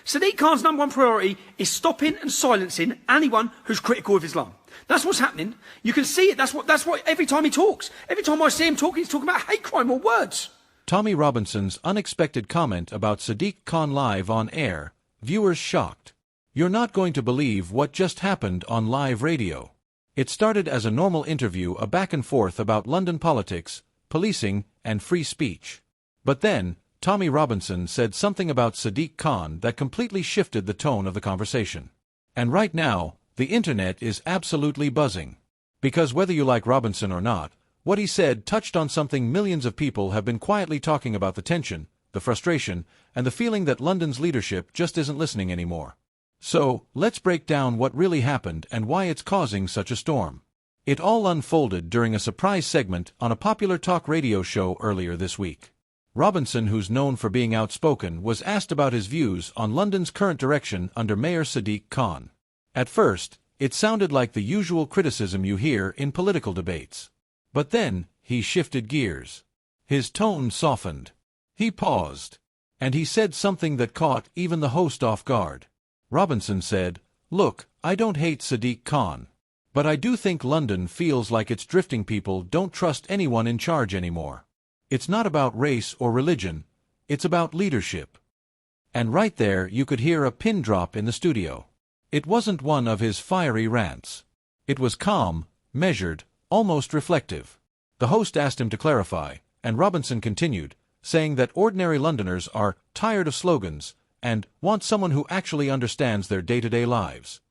Sadiq Khan's #1 priority is stopping and silencing anyone who's critical of Islam. That's what's happening. You can see it. That's what every time he talks. Every time I see him talking, he's talking about hate crime or words. Tommy Robinson's unexpected comment about Sadiq Khan live on air, viewers shocked. You're not going to believe what just happened on live radio. It started as a normal interview, a back and forth about London politics, policing, and free speech. But then, Tommy Robinson said something about Sadiq Khan that completely shifted the tone of the conversation. And right now, the internet is absolutely buzzing. Because whether you like Robinson or not, what he said touched on something millions of people have been quietly talking about: the tension, the frustration, and the feeling that London's leadership just isn't listening anymore. So, let's break down what really happened and why it's causing such a storm. It all unfolded during a surprise segment on a popular talk radio show earlier this week. Robinson, who's known for being outspoken, was asked about his views on London's current direction under Mayor Sadiq Khan. At first, it sounded like the usual criticism you hear in political debates. But then, he shifted gears. His tone softened. He paused. And he said something that caught even the host off guard. Robinson said, "Look, I don't hate Sadiq Khan. But I do think London feels like it's drifting. People don't trust anyone in charge anymore. It's not about race or religion, it's about leadership." And right there you could hear a pin drop in the studio. It wasn't one of his fiery rants. It was calm, measured, almost reflective. The host asked him to clarify, and Robinson continued, saying that ordinary Londoners are tired of slogans and want someone who actually understands their day-to-day lives.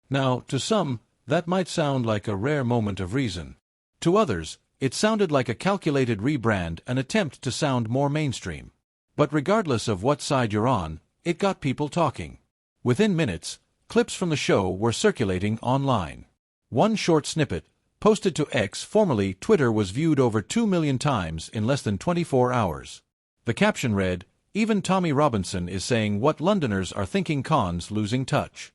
Now, to some, that might sound like a rare moment of reason. To others, it sounded like a calculated rebrand, an attempt to sound more mainstream. But regardless of what side you're on, it got people talking. Within minutes, clips from the show were circulating online. One short snippet, posted to X, formerly Twitter, was viewed over 2 million times in less than 24 hours. The caption read, "Even Tommy Robinson is saying what Londoners are thinking: Khan's losing touch."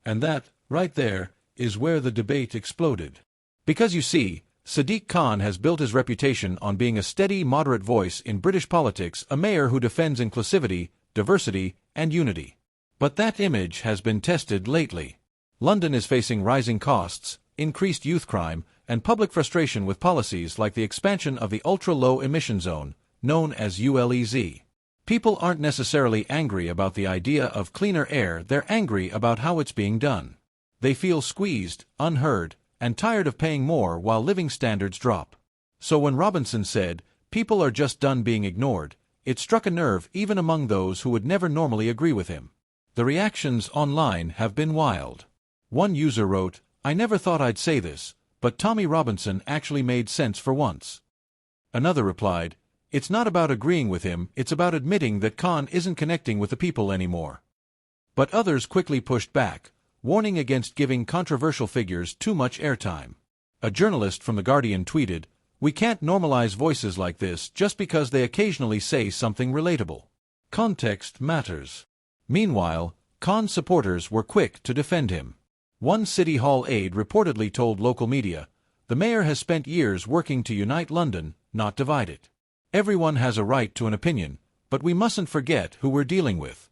And that, right there, is where the debate exploded. Because you see, Sadiq Khan has built his reputation on being a steady, moderate voice in British politics, a mayor who defends inclusivity, diversity, and unity. But that image has been tested lately. London is facing rising costs, increased youth crime, and public frustration with policies like the expansion of the ultra-low emission zone, known as ULEZ. People aren't necessarily angry about the idea of cleaner air, they're angry about how it's being done. They feel squeezed, unheard, and tired of paying more while living standards drop. So when Robinson said, "People are just done being ignored," it struck a nerve even among those who would never normally agree with him. The reactions online have been wild. One user wrote, "I never thought I'd say this, but Tommy Robinson actually made sense for once." Another replied, "It's not about agreeing with him, it's about admitting that Khan isn't connecting with the people anymore." But others quickly pushed back, warning against giving controversial figures too much airtime. A journalist from The Guardian tweeted, "We can't normalize voices like this just because they occasionally say something relatable. Context matters." Meanwhile, Khan's supporters were quick to defend him. One City Hall aide reportedly told local media, "The mayor has spent years working to unite London, not divide it. Everyone has a right to an opinion, but we mustn't forget who we're dealing with."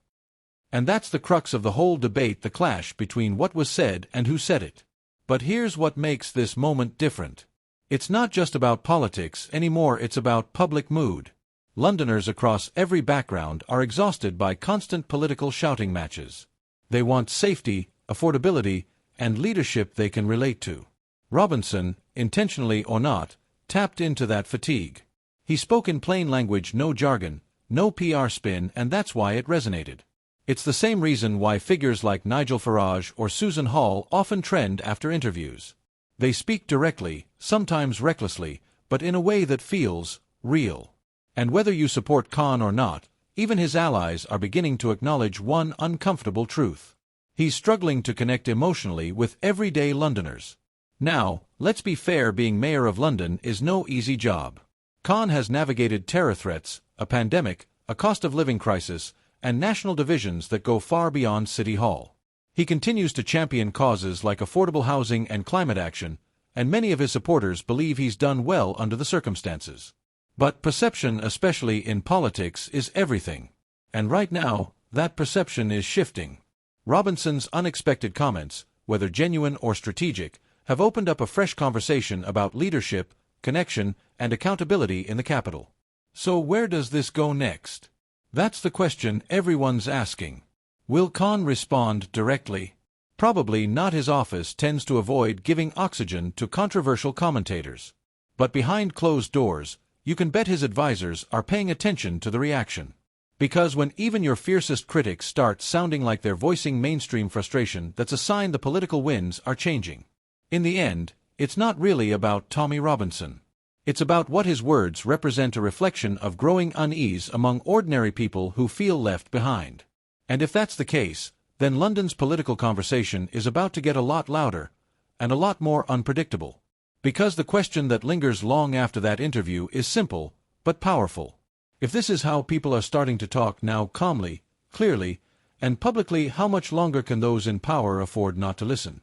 And that's the crux of the whole debate, the clash between what was said and who said it. But here's what makes this moment different. It's not just about politics anymore, it's about public mood. Londoners across every background are exhausted by constant political shouting matches. They want safety, affordability, and leadership they can relate to. Robinson, intentionally or not, tapped into that fatigue. He spoke in plain language, no jargon, no PR spin, and that's why it resonated. It's the same reason why figures like Nigel Farage or Susan Hall often trend after interviews. They speak directly, sometimes recklessly, but in a way that feels real. And whether you support Khan or not, even his allies are beginning to acknowledge one uncomfortable truth. He's struggling to connect emotionally with everyday Londoners. Now, let's be fair, being mayor of London is no easy job. Khan has navigated terror threats, a pandemic, a cost of living crisis, and national divisions that go far beyond City Hall. He continues to champion causes like affordable housing and climate action, and many of his supporters believe he's done well under the circumstances. But perception, especially in politics, is everything. And right now, that perception is shifting. Robinson's unexpected comments, whether genuine or strategic, have opened up a fresh conversation about leadership, connection, and accountability in the Capitol. So where does this go next? That's the question everyone's asking. Will Khan respond directly? Probably not. His office tends to avoid giving oxygen to controversial commentators. But behind closed doors, you can bet his advisors are paying attention to the reaction. Because when even your fiercest critics start sounding like they're voicing mainstream frustration, that's a sign the political winds are changing. In the end, it's not really about Tommy Robinson. It's about what his words represent: a reflection of growing unease among ordinary people who feel left behind. And if that's the case, then London's political conversation is about to get a lot louder and a lot more unpredictable. Because the question that lingers long after that interview is simple, but powerful. If this is how people are starting to talk now, calmly, clearly, and publicly, how much longer can those in power afford not to listen?